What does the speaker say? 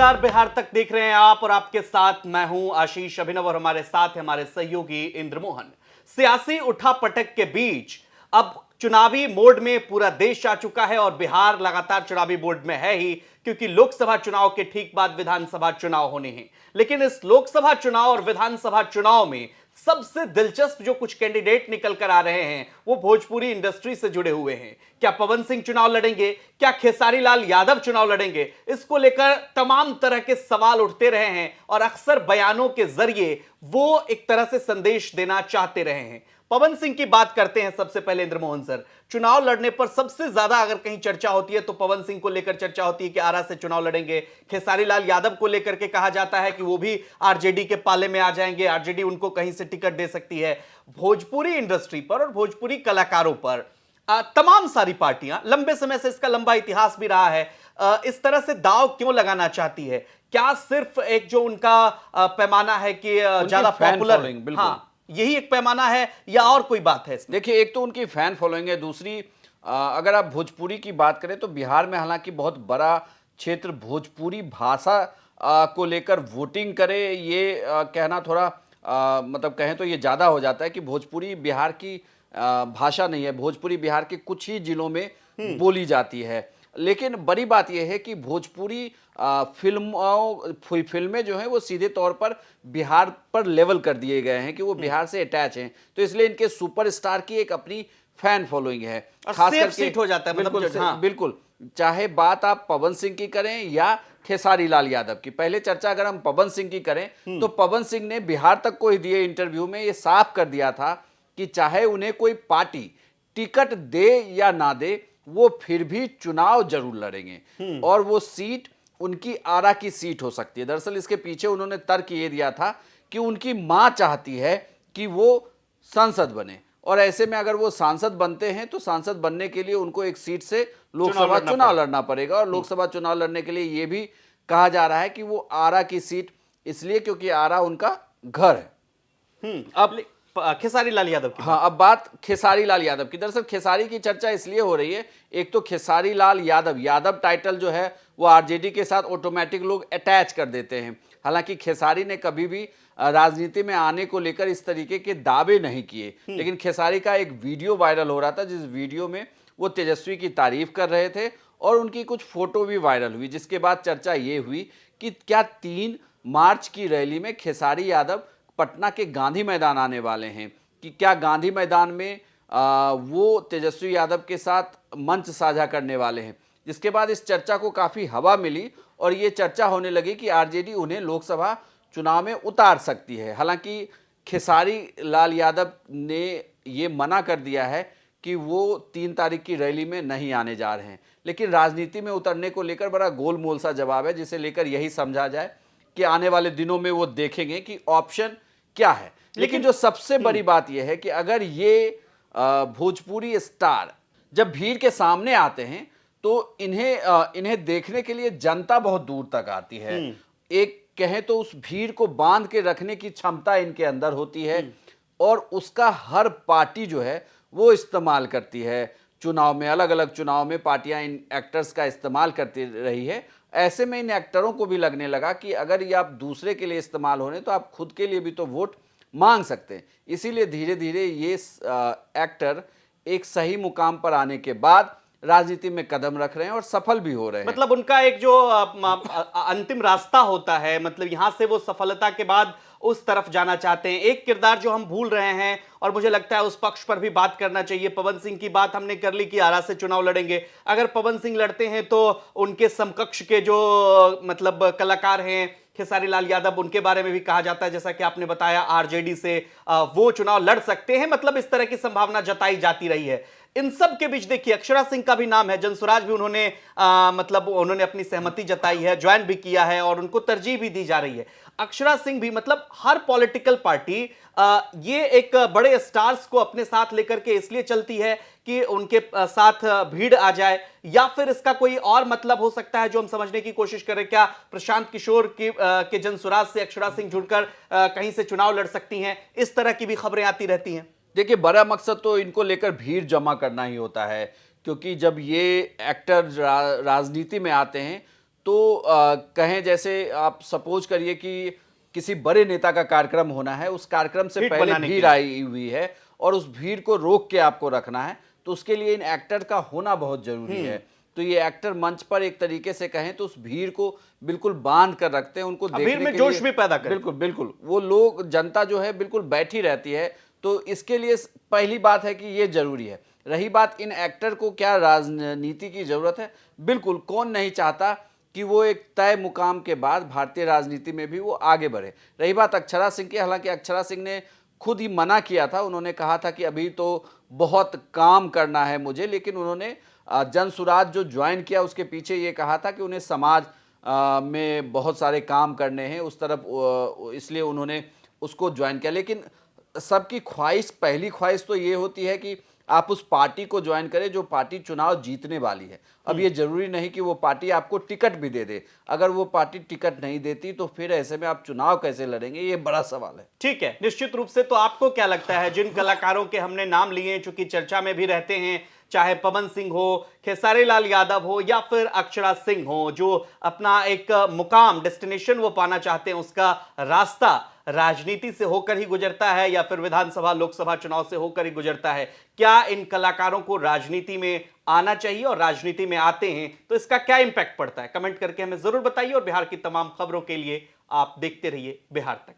नमस्कार, बिहार तक देख रहे हैं आप और आपके साथ मैं हूं आशीष अभिनव और हमारे साथ हमारे सहयोगी इंद्रमोहन। सियासी उठापटक के बीच अब चुनावी मोड में पूरा देश आ चुका है और बिहार लगातार चुनावी मोड में है ही, क्योंकि लोकसभा चुनाव के ठीक बाद विधानसभा चुनाव होने हैं। लेकिन इस लोकसभा चुनाव और विधानसभा चुनाव में सबसे दिलचस्प जो कुछ कैंडिडेट निकल कर आ रहे हैं वो भोजपुरी इंडस्ट्री से जुड़े हुए हैं। क्या पवन सिंह चुनाव लड़ेंगे, क्या खेसारी लाल यादव चुनाव लड़ेंगे, इसको लेकर तमाम तरह के सवाल उठते रहे हैं और अक्सर बयानों के जरिए वो एक तरह से संदेश देना चाहते रहे हैं। पवन सिंह की बात करते हैं सबसे पहले इंद्रमोहन सर। चुनाव लड़ने पर सबसे ज्यादा अगर कहीं चर्चा होती है तो पवन सिंह को लेकर चर्चा होती है कि आरा से चुनाव लड़ेंगे। खेसारी लाल यादव को लेकर के कहा जाता है कि वो भी आरजेडी के पाले में आ जाएंगे, आरजेडी उनको कहीं से टिकट दे सकती है। भोजपुरी इंडस्ट्री पर और भोजपुरी कलाकारों पर तमाम सारी पार्टियां, लंबे समय से इसका लंबा इतिहास भी रहा है, इस तरह से दांव क्यों लगाना चाहती है? क्या सिर्फ एक जो उनका पैमाना है कि ज्यादा पॉपुलर, हाँ, यही एक पैमाना है या और कोई बात है इसमें? देखिए, एक तो उनकी फैन फॉलोइंग है, दूसरी अगर आप भोजपुरी की बात करें तो बिहार में हालांकि बहुत बड़ा क्षेत्र भोजपुरी भाषा को लेकर वोटिंग करे, ये कहना थोड़ा मतलब कहें तो ये ज़्यादा हो जाता है कि भोजपुरी बिहार की भाषा नहीं है। भोजपुरी बिहार के कुछ ही जिलों में बोली जाती है। लेकिन बड़ी बात यह है कि भोजपुरी फिल्में जो हैं वो सीधे तौर पर बिहार पर लेवल कर दिए गए हैं कि वो बिहार से अटैच हैं, तो इसलिए इनके सुपरस्टार की एक अपनी फैन फॉलोइंग है। खास करके सीट हो जाता है, बिल्कुल, हाँ। बिल्कुल, चाहे बात आप पवन सिंह की करें या खेसारी लाल यादव की। पहले चर्चा अगर हम पवन सिंह की करें तो पवन सिंह ने बिहार तक को ही दिए इंटरव्यू में ये साफ कर दिया था कि चाहे उन्हें कोई पार्टी टिकट दे या ना दे, वो फिर भी चुनाव जरूर लड़ेंगे और वो सीट उनकी आरा की सीट हो सकती है। दरअसल इसके पीछे उन्होंने तर्क ये दिया था कि उनकी मां चाहती है कि वो सांसद बने और ऐसे में अगर वो सांसद बनते हैं तो सांसद बनने के लिए उनको एक सीट से लोकसभा चुनाव लड़ना पड़ेगा और लोकसभा चुनाव लड़ने के लिए ये भी कहा जा रहा है कि वो आरा की सीट इसलिए क्योंकि आरा उनका घर है। अब खेसारी लाल यादव की, हाँ, अब बात खेसारी लाल यादव की। दरअसल खेसारी की चर्चा इसलिए हो रही है, एक तो खेसारी लाल यादव, यादव टाइटल जो है वो आरजेडी के साथ ऑटोमेटिक लोग अटैच कर देते हैं। हालांकि खेसारी ने कभी भी राजनीति में आने को लेकर इस तरीके के दावे नहीं किए, लेकिन खेसारी का एक वीडियो वायरल हो रहा था जिस वीडियो में वो तेजस्वी की तारीफ कर रहे थे और उनकी कुछ फोटो भी वायरल हुई, जिसके बाद चर्चा ये हुई कि क्या 3 मार्च की रैली में खेसारी यादव पटना के गांधी मैदान आने वाले हैं, कि क्या गांधी मैदान में वो तेजस्वी यादव के साथ मंच साझा करने वाले हैं। जिसके बाद इस चर्चा को काफ़ी हवा मिली और ये चर्चा होने लगी कि आरजेडी उन्हें लोकसभा चुनाव में उतार सकती है। हालांकि खेसारी लाल यादव ने ये मना कर दिया है कि वो 3 तारीख की रैली में नहीं आने जा रहे हैं, लेकिन राजनीति में उतरने को लेकर बड़ा गोलमोल सा जवाब है, जिसे लेकर यही समझा जाए कि आने वाले दिनों में वो देखेंगे कि ऑप्शन क्या है। लेकिन जो सबसे बड़ी बात यह है कि अगर ये भोजपुरी स्टार जब भीड़ के सामने आते हैं तो इन्हें देखने के लिए जनता बहुत दूर तक आती है। एक कहें तो उस भीड़ को बांध के रखने की क्षमता इनके अंदर होती है और उसका हर पार्टी जो है वो इस्तेमाल करती है। चुनाव में, अलग अलग चुनाव में पार्टियां इन एक्टर्स का इस्तेमाल करती रही है। ऐसे में इन एक्टरों को भी लगने लगा कि अगर ये आप दूसरे के लिए इस्तेमाल हो रहे हैं तो आप खुद के लिए भी तो वोट मांग सकते हैं। इसीलिए धीरे धीरे ये एक्टर एक सही मुकाम पर आने के बाद राजनीति में कदम रख रहे हैं और सफल भी हो रहे हैं। मतलब उनका एक जो अंतिम रास्ता होता है, मतलब यहां से वो सफलता के बाद उस तरफ जाना चाहते हैं। एक किरदार जो हम भूल रहे हैं और मुझे लगता है उस पक्ष पर भी बात करना चाहिए। पवन सिंह की बात हमने कर ली कि आरा से चुनाव लड़ेंगे। अगर पवन सिंह लड़ते हैं तो उनके समकक्ष के जो मतलब कलाकार हैं खेसारी लाल यादव, उनके बारे में भी कहा जाता है, जैसा कि आपने बताया, आरजेडी से वो चुनाव लड़ सकते हैं। मतलब इस तरह की संभावना जताई जाती रही है। इन सब के बीच देखिए अक्षरा सिंह का भी नाम है, जनसुराज भी उन्होंने मतलब उन्होंने अपनी सहमति जताई है, ज्वाइन भी किया है और उनको तरजीह भी दी जा रही है। अक्षरा सिंह भी, मतलब हर पॉलिटिकल पार्टी ये एक बड़े स्टार्स को अपने साथ लेकर के इसलिए चलती है कि उनके साथ भीड़ आ जाए, या फिर इसका कोई और मतलब हो सकता है जो हम समझने की कोशिश करें। क्या प्रशांत किशोर के जनसुराज से अक्षरा सिंह जुड़कर कहीं से चुनाव लड़ सकती हैं? इस तरह की भी खबरें आती रहती हैं। देखिए, बड़ा मकसद तो इनको लेकर भीड़ जमा करना ही होता है, क्योंकि जब ये एक्टर राजनीति में आते हैं तो कहें जैसे आप सपोज करिए कि किसी बड़े नेता का कार्यक्रम होना है, उस कार्यक्रम से हिट पहले बनाने के भीड़ लिए। आई हुई है और उस भीड़ को रोक के आपको रखना है, तो उसके लिए इन एक्टर का होना बहुत जरूरी है। तो ये एक्टर मंच पर एक तरीके से कहें तो उस भीड़ को बिल्कुल बांध कर रखते हैं, उनको भीड़ देखने में के जोश लिए भी पैदा करें। बिल्कुल बिल्कुल वो लोग, जनता जो है बिल्कुल बैठी रहती है। तो इसके लिए पहली बात है कि ये जरूरी है। रही बात इन एक्टर को क्या राजनीति की जरूरत है, बिल्कुल कौन नहीं चाहता कि वो एक तय मुकाम के बाद भारतीय राजनीति में भी वो आगे बढ़े। रही बात अक्षरा सिंह की, हालांकि अक्षरा सिंह ने खुद ही मना किया था, उन्होंने कहा था कि अभी तो बहुत काम करना है मुझे, लेकिन उन्होंने जन सुराज जो ज्वाइन किया उसके पीछे ये कहा था कि उन्हें समाज में बहुत सारे काम करने हैं उस तरफ, इसलिए उन्होंने उसको ज्वाइन किया। लेकिन सबकी ख्वाहिश, पहली ख्वाहिश तो ये होती है कि आप उस पार्टी को ज्वाइन करें जो पार्टी चुनाव जीतने वाली है। अब ये जरूरी नहीं कि वो पार्टी आपको टिकट भी दे दे। अगर वो पार्टी टिकट नहीं देती तो फिर ऐसे में आप चुनाव कैसे लड़ेंगे, ये बड़ा सवाल है। ठीक है, निश्चित रूप से। तो आपको क्या लगता है, जिन कलाकारों के हमने नाम लिए हैं, चूंकि चर्चा में भी रहते हैं, चाहे पवन सिंह हो, खेसारी लाल यादव हो या फिर अक्षरा सिंह हो, जो अपना एक मुकाम, डेस्टिनेशन वो पाना चाहते हैं, उसका रास्ता राजनीति से होकर ही गुजरता है या फिर विधानसभा लोकसभा चुनाव से होकर ही गुजरता है? क्या इन कलाकारों को राजनीति में आना चाहिए, और राजनीति में आते हैं तो इसका क्या इंपैक्ट पड़ता है? कमेंट करके हमें जरूर बताइए, और बिहार की तमाम खबरों के लिए आप देखते रहिए बिहार तक।